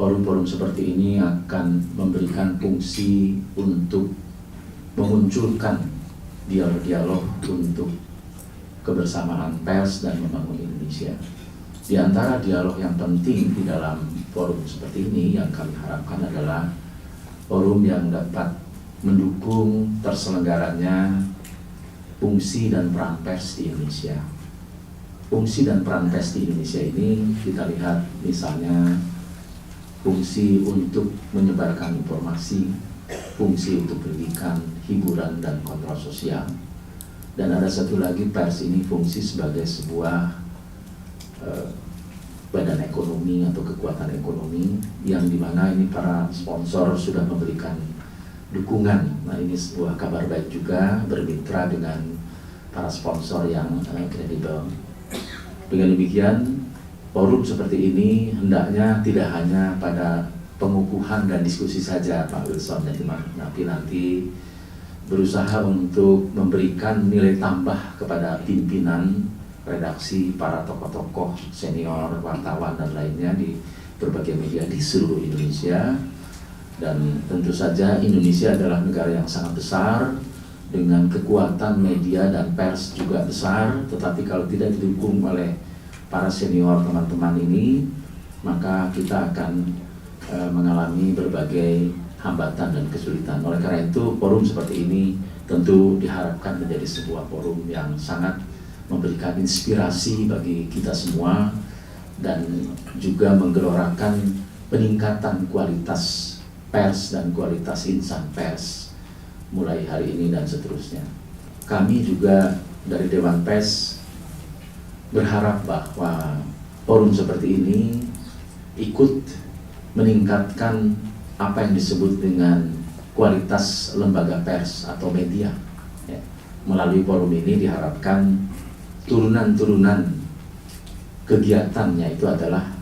forum-forum seperti ini akan memberikan fungsi untuk memunculkan dialog-dialog untuk kebersamaan pers dan membangun Indonesia. Di antara dialog yang penting di dalam forum seperti ini yang kami harapkan adalah forum yang dapat mendukung terselenggaranya fungsi dan peran pers di Indonesia. Fungsi dan peran pers di Indonesia ini kita lihat misalnya fungsi untuk menyebarkan informasi, fungsi untuk pendidikan, hiburan, dan kontrol sosial. Dan ada satu lagi, pers ini fungsi sebagai sebuah badan ekonomi atau kekuatan ekonomi yang dimana ini para sponsor sudah memberikan dukungan. Nah, ini sebuah kabar baik juga, bermitra dengan para sponsor yang kredibel. Dengan demikian, forum seperti ini hendaknya tidak hanya pada pengukuhan dan diskusi saja, Pak Wilson, tapi nanti berusaha untuk memberikan nilai tambah kepada pimpinan redaksi, para tokoh-tokoh senior, wartawan, dan lainnya di berbagai media di seluruh Indonesia. Dan tentu saja Indonesia adalah negara yang sangat besar dengan kekuatan media dan pers juga besar, tetapi kalau tidak didukung oleh para senior teman-teman ini, maka kita akan mengalami berbagai hambatan dan kesulitan. Oleh karena itu, forum seperti ini tentu diharapkan menjadi sebuah forum yang sangat memberikan inspirasi bagi kita semua dan juga menggelorakan peningkatan kualitas pers dan kualitas insan pers mulai hari ini dan seterusnya. Kami juga dari Dewan Pers berharap bahwa forum seperti ini ikut meningkatkan apa yang disebut dengan kualitas lembaga pers atau media. Melalui forum ini diharapkan turunan-turunan kegiatannya itu adalah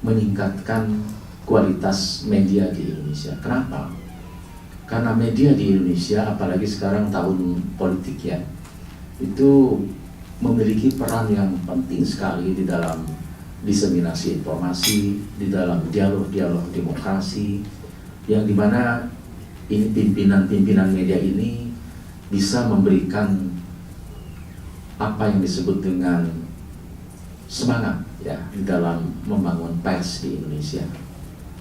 meningkatkan kualitas media di Indonesia. Kenapa? Karena media di Indonesia, apalagi sekarang tahun politik ya, itu memiliki peran yang penting sekali di dalam diseminasi informasi, di dalam dialog-dialog demokrasi, yang dimana ini pimpinan-pimpinan media ini bisa memberikan apa yang disebut dengan semangat ya di dalam membangun pers di Indonesia.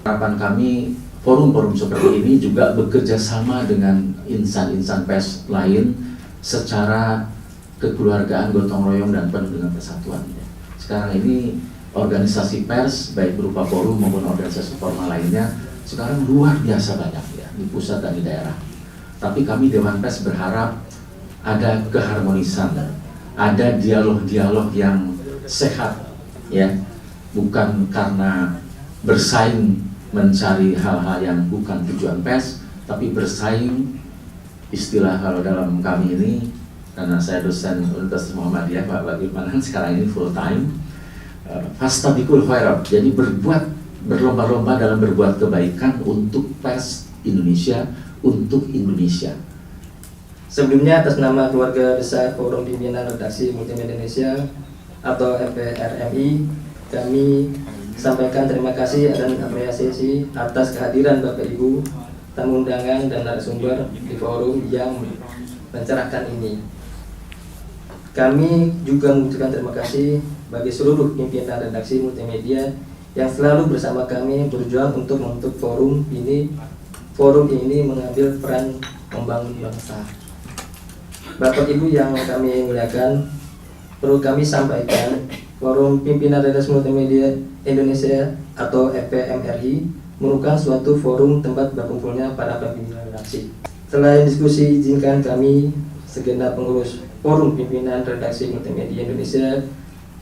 Harapan kami forum-forum seperti ini juga bekerja sama dengan insan-insan pers lain secara kekeluargaan, gotong royong, dan penuh dengan persatuan. Sekarang ini organisasi pers baik berupa forum maupun organisasi formal lainnya sekarang luar biasa banyak ya di pusat dan di daerah. Tapi kami Dewan Pers berharap ada keharmonisan, ada dialog-dialog yang sehat ya, bukan karena bersaing mencari hal-hal yang bukan tujuan pers, tapi bersaing, istilah kalau dalam kami ini, karena saya dosen Universitas Muhammadiyah, Pak Bagir Manan sekarang ini full time, fastabikul khairat, jadi berlomba-lomba dalam berbuat kebaikan untuk pers Indonesia, untuk Indonesia. Sebelumnya atas nama keluarga besar Forum Pimpinan Redaksi Multimedia Indonesia atau FPRMI, kami sampaikan terima kasih dan apresiasi atas kehadiran Bapak Ibu, tamu undangan dan narasumber di forum yang mencerahkan ini. Kami juga mengucapkan terima kasih bagi seluruh pimpinan redaksi multimedia yang selalu bersama kami berjuang untuk membentuk forum ini. Forum ini mengambil peran membangun bangsa. Bapak Ibu yang kami muliakan, perlu kami sampaikan, Forum Pimpinan Redaksi Multimedia Indonesia atau FPMRI merupakan suatu forum tempat berkumpulnya para pimpinan redaksi. Selain diskusi, izinkan kami segenap pengurus Forum Pimpinan Redaksi Multimedia Indonesia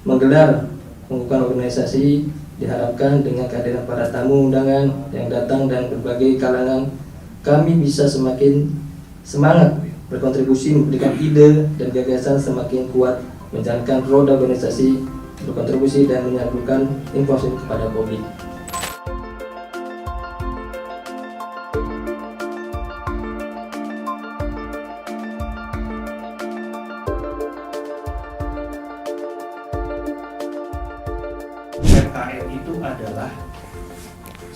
menggelar pembukaan organisasi. Diharapkan dengan kehadiran para tamu undangan yang datang dan berbagai kalangan, kami bisa semakin semangat berkontribusi, memberikan ide dan gagasan semakin kuat, menjalankan roda organisasi, berkontribusi dan menyalurkan informasi kepada publik. FKM itu adalah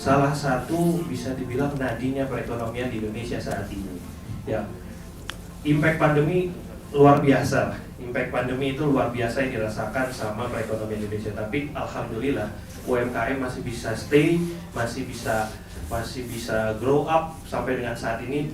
salah satu bisa dibilang nadinya perekonomian di Indonesia saat ini. Ya, impact pandemi luar biasa. Impact pandemi itu luar biasa yang dirasakan sama perekonomian Indonesia. Tapi alhamdulillah UMKM masih bisa stay, masih bisa grow up sampai dengan saat ini.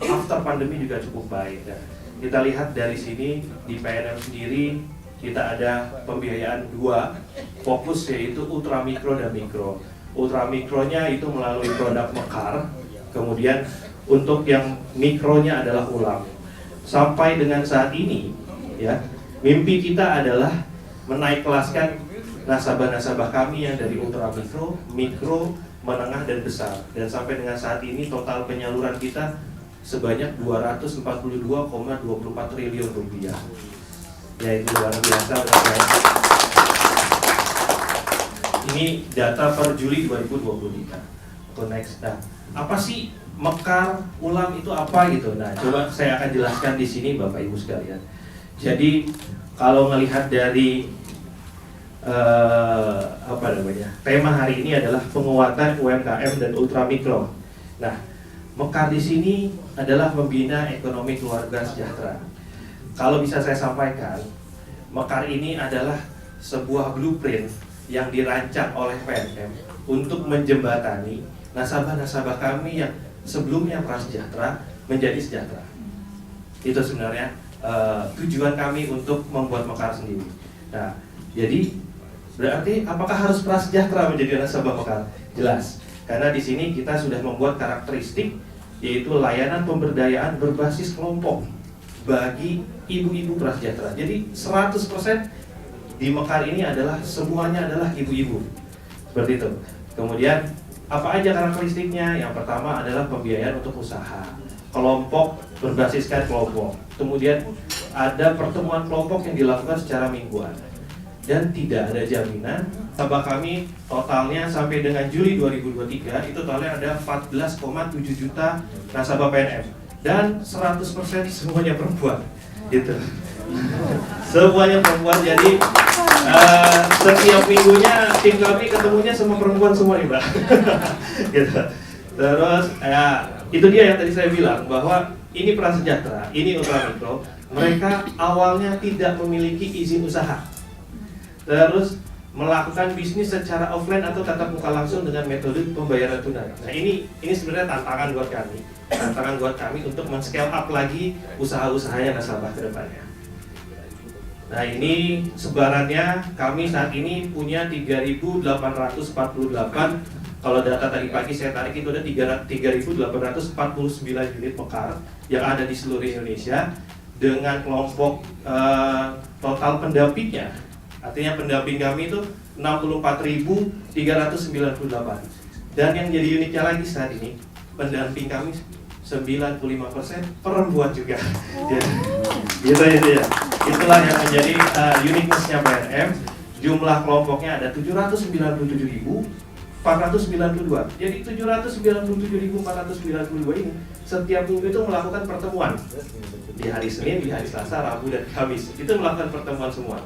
After pandemi juga cukup baik. Ya. Kita lihat dari sini di PNM sendiri kita ada pembiayaan 2 fokus, yaitu ultra mikro dan mikro. Ultra mikronya itu melalui produk Mekar, kemudian untuk yang mikronya adalah ulang. Sampai dengan saat ini, ya, mimpi kita adalah menaik kelaskan nasabah-nasabah kami yang dari ultra mikro, mikro, menengah dan besar. Dan sampai dengan saat ini total penyaluran kita sebanyak 242,24 triliun rupiah. Ya, itu luar biasa. Ini data per Juli 2023. Next. Nah, apa sih Mekar ulang itu apa gitu? Nah, coba saya akan jelaskan di sini Bapak Ibu sekalian. Jadi kalau melihat dari tema hari ini adalah penguatan UMKM dan ultramikro. Nah, Mekar di sini adalah membina ekonomi keluarga sejahtera. Kalau bisa saya sampaikan, Mekar ini adalah sebuah blueprint yang dirancang oleh PNM untuk menjembatani nasabah-nasabah kami yang sebelumnya prasejahtera menjadi sejahtera. Itu sebenarnya tujuan kami untuk membuat Mekar sendiri. Nah, jadi berarti apakah harus prasejahtera menjadi nasabah Mekar? Jelas. Karena di sini kita sudah membuat karakteristik, yaitu layanan pemberdayaan berbasis kelompok bagi ibu-ibu prasejahtera. Jadi 100% di Mekar ini adalah semuanya adalah ibu-ibu. Seperti itu. Kemudian apa aja karakteristiknya? Yang pertama adalah pembiayaan untuk usaha. Kelompok berbasiskan kelompok. Kemudian ada pertemuan kelompok yang dilakukan secara mingguan. Dan tidak ada jaminan. Nasabah kami totalnya sampai dengan Juli 2023 itu totalnya ada 14,7 juta nasabah PNM dan 100% semuanya perempuan gitu. Semuanya perempuan, jadi setiap minggunya tim kami ketemunya sama perempuan semua nih Mbak. Gitu. Terus ya itu dia yang tadi saya bilang bahwa ini prasejahtera, ini ultramikro, mereka awalnya tidak memiliki izin usaha. Terus melakukan bisnis secara offline atau tatap muka langsung dengan metode pembayaran tunai. Nah, ini sebenarnya tantangan buat kami untuk men-scale up lagi usaha-usahanya nasabah ke depannya. Nah, ini sebarannya kami saat ini punya 3.848. Kalau data tadi pagi saya tarik itu ada 3.849 unit Mekar yang ada di seluruh Indonesia dengan kelompok total pendampingnya. Artinya pendamping kami itu 64.398. Dan yang jadi uniknya lagi saat ini, pendamping kami 95% perempuan juga. Gitu ya. Itulah yang menjadi uniqueness-nya PNM. Jumlah kelompoknya ada 797.492. Jadi 797.492 ini setiap minggu itu melakukan pertemuan. Di hari Senin, di hari Selasa, Rabu, dan Kamis. Itu melakukan pertemuan semua.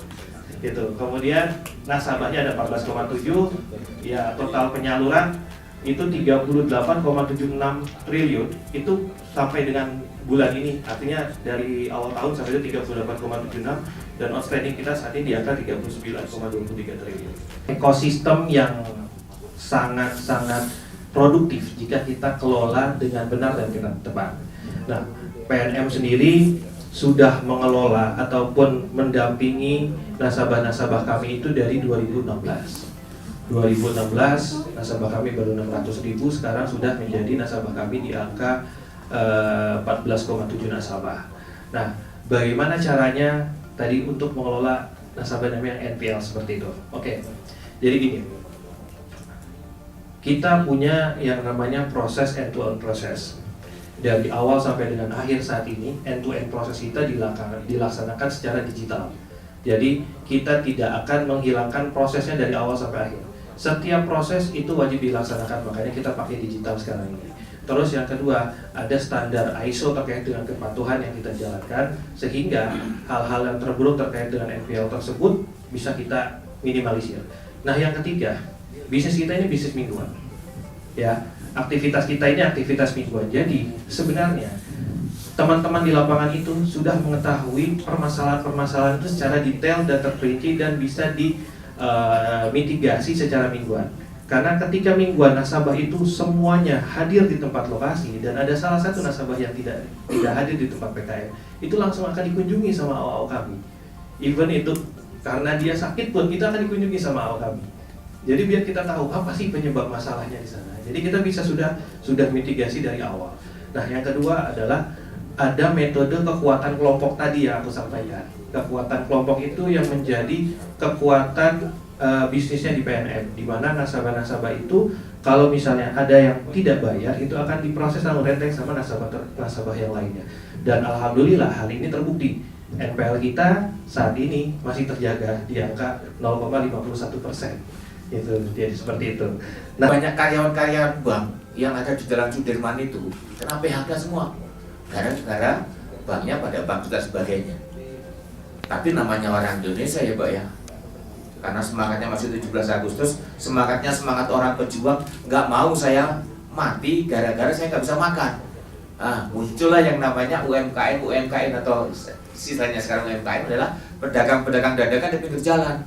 Gitu. Kemudian nasabahnya ada 14,7, ya total penyaluran itu 38,76 triliun itu sampai dengan bulan ini, artinya dari awal tahun sampai itu 38,76 dan outstanding kita saat ini di angka 39,23 triliun. Ekosistem yang sangat-sangat produktif jika kita kelola dengan benar dan kita tepat. Nah, PNM sendiri sudah mengelola ataupun mendampingi nasabah-nasabah kami itu dari 2016. 2016 nasabah kami baru 600.000, sekarang sudah menjadi nasabah kami di angka 14,7 nasabah. Nah, bagaimana caranya tadi untuk mengelola nasabah yang NPL seperti itu? Oke, jadi gini, kita punya yang namanya proses end-to-end proses. Dari awal sampai dengan akhir saat ini, end-to-end proses kita dilaksanakan secara digital. Jadi kita tidak akan menghilangkan prosesnya dari awal sampai akhir. Setiap proses itu wajib dilaksanakan, makanya kita pakai digital sekarang ini. Terus yang kedua, ada standar ISO terkait dengan kepatuhan yang kita jalankan, sehingga hal-hal yang terburuk terkait dengan NPL tersebut bisa kita minimalisir. Nah, yang ketiga, bisnis kita ini bisnis mingguan. ya. Aktivitas kita ini aktivitas mingguan. Jadi sebenarnya teman-teman di lapangan itu sudah mengetahui permasalahan-permasalahan itu secara detail dan terperinci dan bisa dimitigasi secara mingguan. Karena ketika mingguan nasabah itu semuanya hadir di tempat lokasi dan ada salah satu nasabah yang tidak hadir di tempat PKM, itu langsung akan dikunjungi sama AO kami. Even itu karena dia sakit pun kita akan dikunjungi sama AO kami. Jadi biar kita tahu apa sih penyebab masalahnya di sana. Jadi kita bisa sudah mitigasi dari awal. Nah, yang kedua adalah ada metode kekuatan kelompok tadi yang aku sampaikan. Kekuatan kelompok itu yang menjadi kekuatan bisnisnya di PNM, di mana nasabah-nasabah itu kalau misalnya ada yang tidak bayar itu akan diproses lalu renteng sama nasabah yang lainnya. Dan alhamdulillah hal ini terbukti. NPL kita saat ini masih terjaga di angka 0,51%. Itu jadi seperti itu. Nah, banyak karyawan-karyawan bank yang ada di Jalan Sudirman itu kena PHK semua gara-gara banknya pada bangkrut dan sebagainya. Tapi namanya orang Indonesia ya Pak ya, karena semangatnya masih 17 Agustus, semangatnya semangat orang pejuang, nggak mau saya mati gara-gara saya nggak bisa makan. Muncullah yang namanya UMKM atau sisanya sekarang UMKM adalah pedagang-pedagang dadakan di pinggir jalan.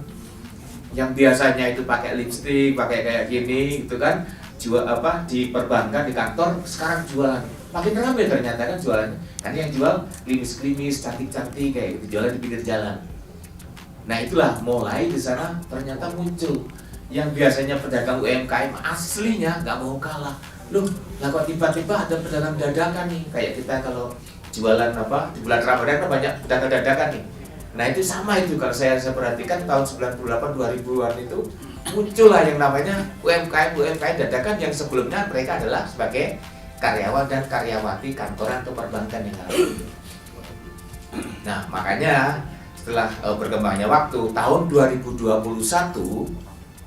Yang biasanya itu pakai lipstik, pakai kayak gini gitu kan, jual di perbankan, di kantor, sekarang jualan makin ramai ternyata kan jualannya. Kan yang jual klimis-klimis, cantik-cantik kayak gitu, jualan di pinggir jalan. Nah itulah mulai di sana ternyata muncul yang biasanya pedagang UMKM aslinya nggak mau kalah. Loh, lah kok tiba-tiba ada pedagang dadakan nih, kayak kita kalau jualan di bulan Ramadan kan banyak pedagang dadakan nih. Nah itu sama itu kalau saya perhatikan tahun 98 2000-an itu muncullah yang namanya UMKM dadakan yang sebelumnya mereka adalah sebagai karyawan dan karyawati kantoran atau perbankan yang lain. Nah makanya setelah berkembangnya waktu tahun 2021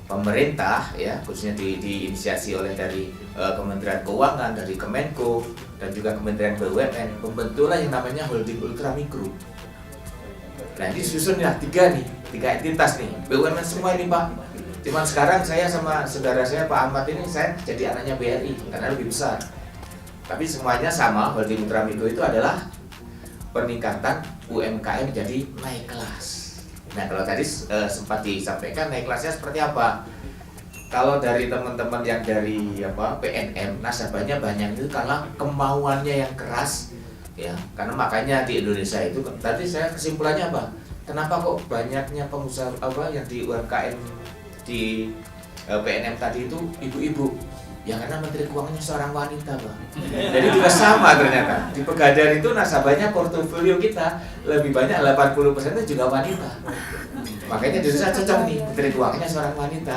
pemerintah ya khususnya diinisiasi oleh dari Kementerian Keuangan, dari Kemenko dan juga Kementerian BUMN membentuklah yang namanya holding ultramikro. Nah ini susunnya tiga entitas nih, BUMN semua ini Pak. Cuman sekarang saya sama saudara saya Pak Ahmad ini saya jadi anaknya BRI karena lebih besar. Tapi semuanya sama, holding ultramikro itu adalah peningkatan UMKM jadi naik kelas. Nah kalau tadi sempat disampaikan naik kelasnya seperti apa? Kalau dari teman-teman yang dari PNM nasabahnya banyak itu karena kemauannya yang keras. Ya, karena makanya di Indonesia itu tadi saya kesimpulannya apa? Kenapa kok banyaknya pengusaha yang di UMKM di PNM tadi itu ibu-ibu? Ya karena Menteri Keuangannya seorang wanita, Pak. Jadi juga sama ternyata. Di Pegadaian itu nasabahnya portofolio kita lebih banyak 80% itu juga wanita. Makanya di Indonesia cocok nih, Menteri Keuangannya seorang wanita.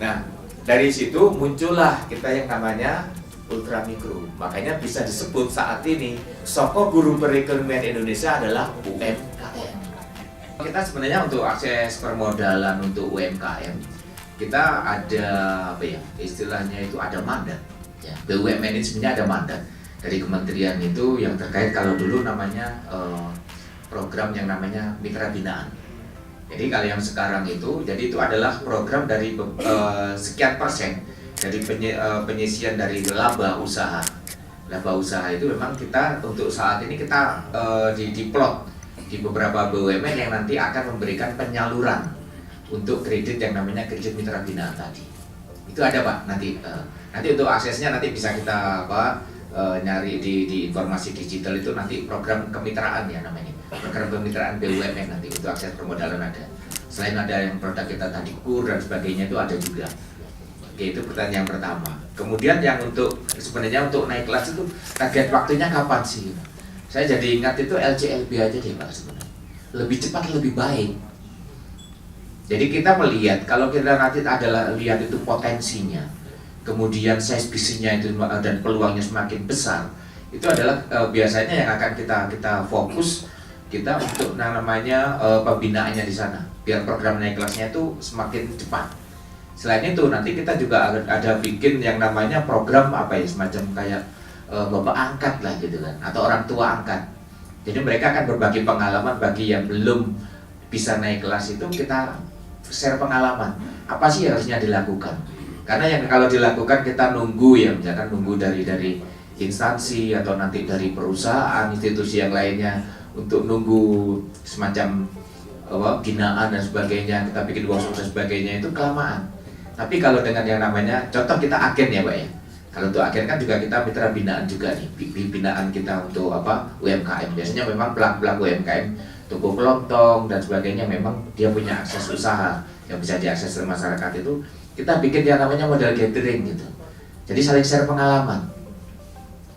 Nah, dari situ muncullah kita yang namanya ultramikro. Makanya bisa disebut saat ini soko guru perekonomian Indonesia adalah UMKM. Kita sebenarnya untuk akses permodalan untuk UMKM kita ada istilahnya itu ada mandat. Ya, BUMN ini sebenarnya ada mandat dari kementerian itu yang terkait kalau dulu namanya program yang namanya mitra binaan. Jadi kalau yang sekarang itu, jadi itu adalah program dari sekian persen dari penyisian dari laba usaha. Laba usaha itu memang kita untuk saat ini kita diplot di beberapa BUMN yang nanti akan memberikan penyaluran untuk kredit yang namanya kredit mitra binaan tadi. Itu ada Pak nanti untuk aksesnya nanti bisa kita nyari di informasi digital itu nanti program kemitraan ya namanya. Program kemitraan BUMN nanti itu akses permodalan ada. Selain ada yang produk kita tadi KUR dan sebagainya itu ada juga. Oke, itu pertanyaan pertama. Kemudian yang sebenarnya untuk naik kelas itu target waktunya kapan sih? Saya jadi ingat itu LCLB aja deh Pak sebenarnya. Lebih cepat lebih baik. Jadi kita melihat kalau kita nanti adalah lihat itu potensinya, kemudian size bisnisnya itu dan peluangnya semakin besar, itu adalah biasanya yang akan kita fokus kita untuk namanya pembinaannya di sana, biar program naik kelasnya itu semakin cepat. Selain itu nanti kita juga ada bikin yang namanya program semacam kayak bapak angkat lah gitu kan, atau orang tua angkat. Jadi mereka akan berbagi pengalaman bagi yang belum bisa naik kelas itu kita share pengalaman apa sih yang harusnya dilakukan. Karena yang kalau dilakukan kita nunggu ya, misalkan nunggu dari instansi atau nanti dari perusahaan, institusi yang lainnya untuk nunggu semacam binaan dan sebagainya, kita bikin workshop dan sebagainya, itu kelamaan. Tapi kalau dengan yang namanya, contoh kita agen ya Pak ya. Kalau untuk agen kan juga kita mitra binaan juga nih, binaan kita untuk UMKM. Biasanya memang pelaku UMKM, toko kelontong dan sebagainya, memang dia punya akses usaha yang bisa diakses oleh masyarakat. Itu kita bikin yang namanya model gathering gitu. Jadi saling share pengalaman.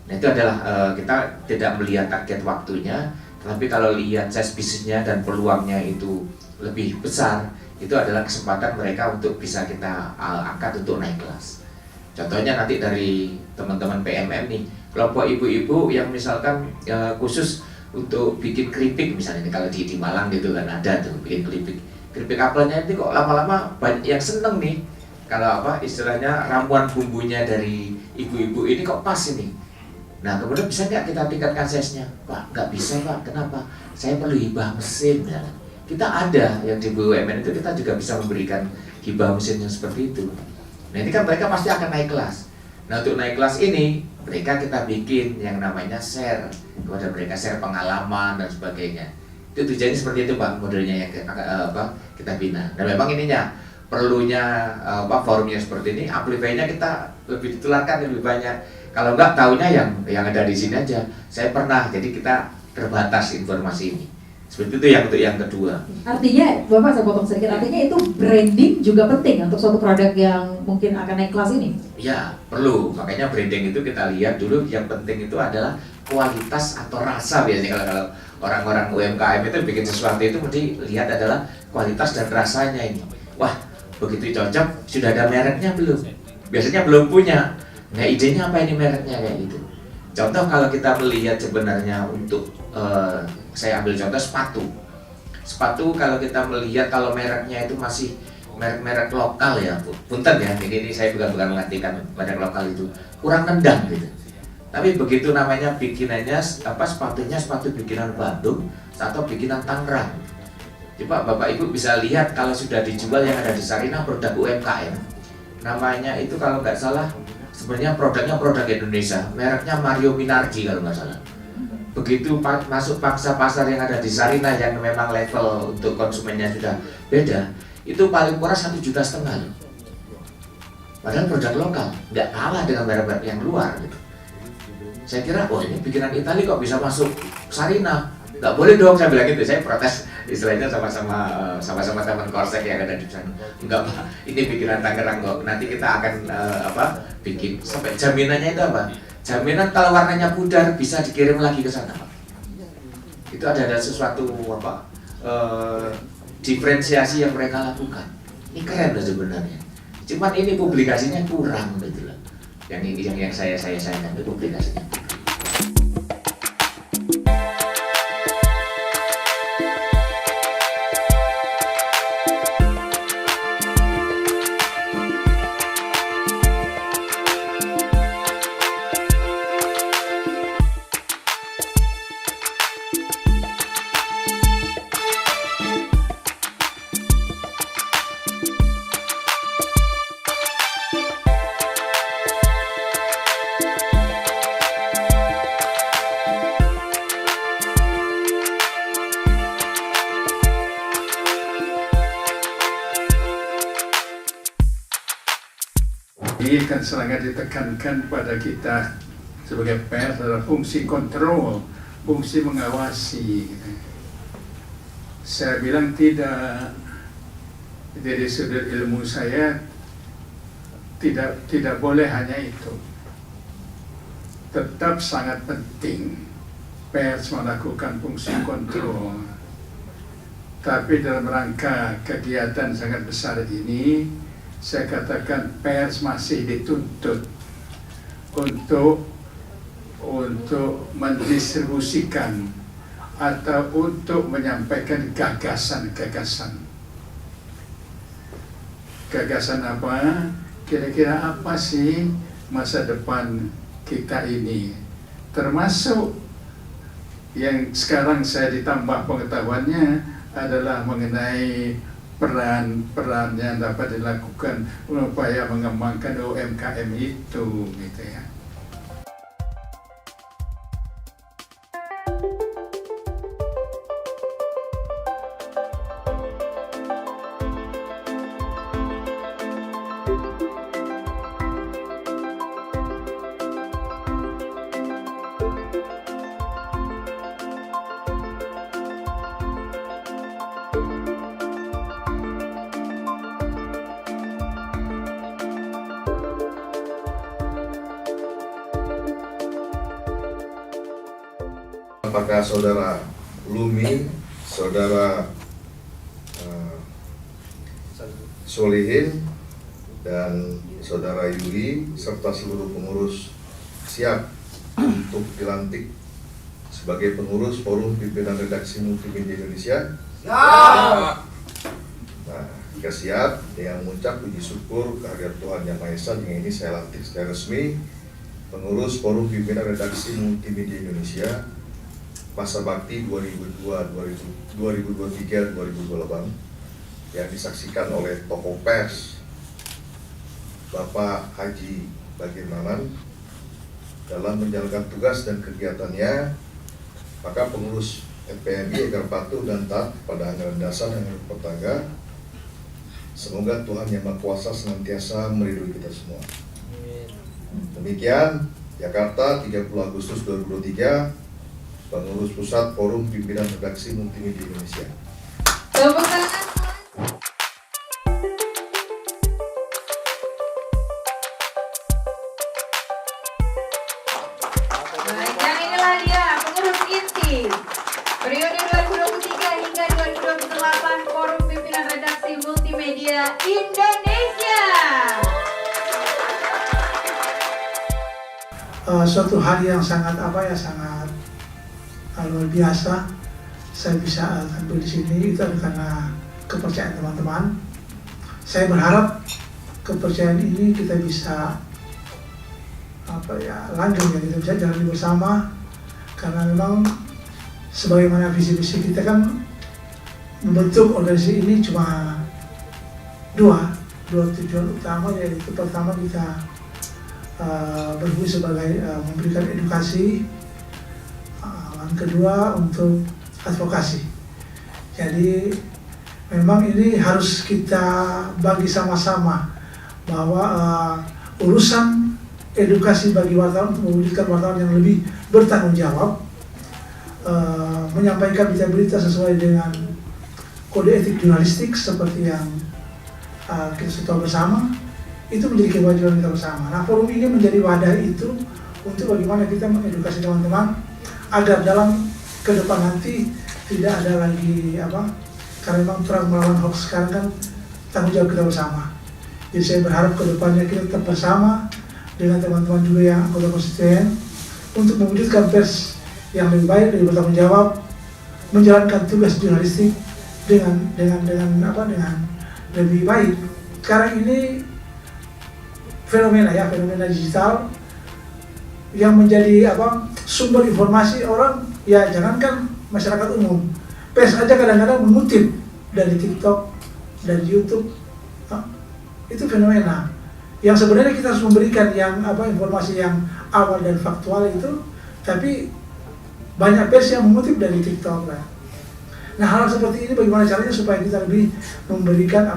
Nah itu adalah kita tidak melihat target waktunya, tapi kalau lihat size bisnisnya dan peluangnya itu lebih besar, itu adalah kesempatan mereka untuk bisa kita angkat untuk naik kelas. Contohnya nanti dari teman-teman PMM nih, kelompok ibu-ibu yang misalkan khusus untuk bikin keripik misalnya, kalau di Malang gitu kan ada tuh bikin keripik apelnya itu kok lama-lama banyak yang seneng nih. Kalau istilahnya ramuan bumbunya dari ibu-ibu ini kok pas ini. Nah kemudian bisa nggak kita tingkatkan size-nya? Pak nggak bisa Pak, kenapa? Saya perlu hibah mesin. Ya. Kita ada yang di BUMN itu kita juga bisa memberikan hibah mesin yang seperti itu. Nah ini kan mereka pasti akan naik kelas. Nah untuk naik kelas ini mereka kita bikin yang namanya share kepada mereka, share pengalaman dan sebagainya. Itu tujuannya seperti itu Pak, modelnya yang kita bina. Dan memang ininya perlunya forumnya seperti ini, amplify-nya kita lebih ditularkan lebih banyak. Kalau enggak taunya yang ada di sini aja. Saya pernah, jadi kita terbatas informasi ini. Seperti itu yang untuk yang kedua. Artinya, Bapak saya potong sedikit, artinya itu branding juga penting untuk suatu produk yang mungkin akan naik kelas ini? Ya, perlu. Makanya branding itu kita lihat dulu, yang penting itu adalah kualitas atau rasa biasanya. Kalau orang-orang UMKM itu bikin sesuatu itu mesti lihat adalah kualitas dan rasanya ini. Wah, begitu cocok, sudah ada mereknya belum? Biasanya belum punya. Nah, idenya apa ini mereknya kayak gitu. Contoh kalau kita melihat sebenarnya untuk saya ambil contoh sepatu kalau kita melihat kalau mereknya itu masih merek lokal ya, punten ya, ini saya bukan mengartikan merek lokal itu kurang nendang gitu. Tapi begitu namanya bikinannya sepatunya sepatu bikinan Bandung atau bikinan Tangerang, coba Bapak Ibu bisa lihat kalau sudah dijual yang ada di Sarinah produk UMKM, namanya itu kalau nggak salah sebenarnya produknya produk Indonesia, mereknya Mario Minardi kalau nggak salah. Begitu masuk pangsa pasar yang ada di Sarinah yang memang level untuk konsumennya sudah beda, itu paling murah 1,5 juta loh. Padahal produk lokal, nggak kalah dengan merek-merek yang luar gitu. Saya kira, ini bikinan Itali kok bisa masuk Sarinah? Nggak boleh dong, saya bilang gitu. Saya protes istilahnya sama-sama teman Korsek yang ada di sana. Enggak Pak, ini bikinan Tangerang kok. Nanti kita akan bikin sampai jaminannya itu apa? Jaminan kalau warnanya pudar bisa dikirim lagi ke sana Pak. Itu ada sesuatu diferensiasi yang mereka lakukan. Ini keren loh sebenarnya. Cuman ini publikasinya kurang gitu loh. Yang saya sayangkan itu publikasinya. Ini kan sangat ditekankan pada kita sebagai pers adalah fungsi kontrol, fungsi mengawasi. Saya bilang tidak, dari sudut ilmu saya tidak boleh hanya itu. Tetap sangat penting pers melakukan fungsi kontrol. Tapi dalam rangka kegiatan sangat besar ini, saya katakan pers masih dituntut untuk mendistribusikan atau untuk menyampaikan gagasan-gagasan. Gagasan apa? Kira-kira apa sih masa depan kita ini? Termasuk yang sekarang saya ditambah pengetahuannya adalah mengenai peran yang dapat dilakukan upaya mengembangkan UMKM itu gitu ya. Apakah saudara Lumi, saudara Solihin, dan saudara Yuri serta seluruh pengurus siap untuk dilantik sebagai pengurus Forum Pimpinan Redaksi Multimedia Indonesia? Nah, jika siap, dengan mengucap puji syukur kehadirat Tuhan Yang Maha Esa, yang ini saya lantik secara resmi pengurus Forum Pimpinan Redaksi Multimedia Indonesia masa bakti 2023-2028 yang disaksikan oleh tokoh pers Bapak Haji Bagir Maman dalam menjalankan tugas dan kegiatannya. Maka pengurus FPMI agar patuh dan taat pada anggaran dasar yang bertangga. Semoga Tuhan Yang Maha Kuasa senantiasa meridhoi kita semua. Demikian, Jakarta, 30 Agustus 2023, Pengurus Pusat Forum Pimpinan Redaksi Multimedia Indonesia. Tepuk tangan. Baik, dan inilah dia pengurus inti periode 2023 hingga 2028 Forum Pimpinan Redaksi Multimedia Indonesia. Suatu hari yang sangat sangat luar biasa. Saya bisa tampil di sini itu karena kepercayaan teman-teman. Saya berharap kepercayaan ini kita bisa langgeng, ya, kita bisa jalani bersama, karena memang sebagaimana visi-visi kita kan membentuk organisasi ini cuma dua tujuan utama, yaitu pertama kita berfungsi sebagai memberikan edukasi, yang kedua untuk advokasi. Jadi memang ini harus kita bagi sama-sama bahwa urusan edukasi bagi wartawan untuk mewujudkan wartawan yang lebih bertanggung jawab, menyampaikan berita-berita sesuai dengan kode etik jurnalistik seperti yang kita sudah bersama, itu menjadi kewajiban kita bersama. Nah, forum ini menjadi wadah itu untuk bagaimana kita mengedukasi teman-teman agar dalam ke depan nanti tidak ada lagi karena memang perang melawan hoax sekarang kan tanggung jawab kita bersama. Jadi saya berharap ke depannya kita tetap bersama dengan teman-teman juga yang anggota konstituen untuk mewujudkan pers yang lebih baik, lebih bertanggung jawab, menjalankan tugas jurnalistik dengan lebih baik. Sekarang ini fenomena digital yang menjadi sumber informasi orang, ya jangankan masyarakat umum, pers aja kadang-kadang mengutip dari TikTok, dari YouTube. Itu fenomena yang sebenarnya kita harus memberikan yang informasi yang awal dan faktual itu, tapi banyak pers yang mengutip dari TikTok. Nah, hal seperti ini bagaimana caranya supaya kita lebih memberikan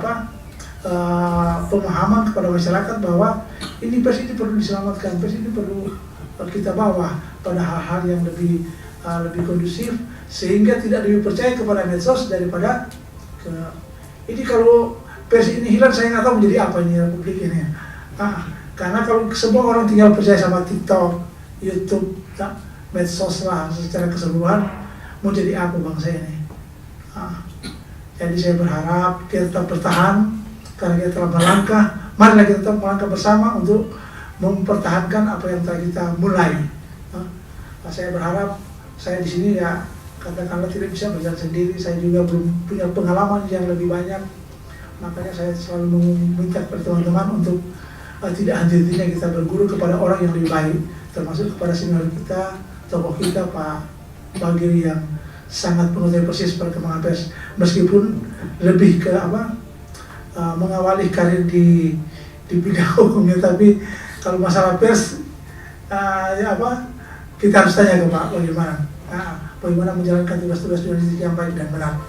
pemahaman kepada masyarakat bahwa ini pers ini perlu diselamatkan, pers ini perlu kita bawa pada hal-hal yang lebih kondusif, sehingga tidak lebih percaya kepada medsos daripada ini. Kalau pers ini hilang, saya nggak tahu menjadi apa ini republik ini. Karena kalau semua orang tinggal percaya sama TikTok, YouTube, medsos lah secara keseluruhan, mau jadi apa bangsa ini? Jadi saya berharap kita tetap bertahan, karena kita telah melangkah. Marilah kita tetap melangkah bersama untuk mempertahankan apa yang telah kita mulai. Saya berharap saya di sini ya katakanlah tidak bisa berjalan sendiri. Saya juga belum punya pengalaman yang lebih banyak. Makanya saya selalu meminta kepada teman-teman untuk tidak henti-hentinya kita berguru kepada orang yang lebih baik, termasuk kepada senior kita, tokoh kita Pak Bagir yang sangat mengetahui persis perkembangan pers, meskipun lebih ke mengawali karir di bidang hukumnya, tapi kalau masalah pers kita harus tanya ke Pak bagaimana menjalankan tugas-tugas jurnalistik yang baik dan benar.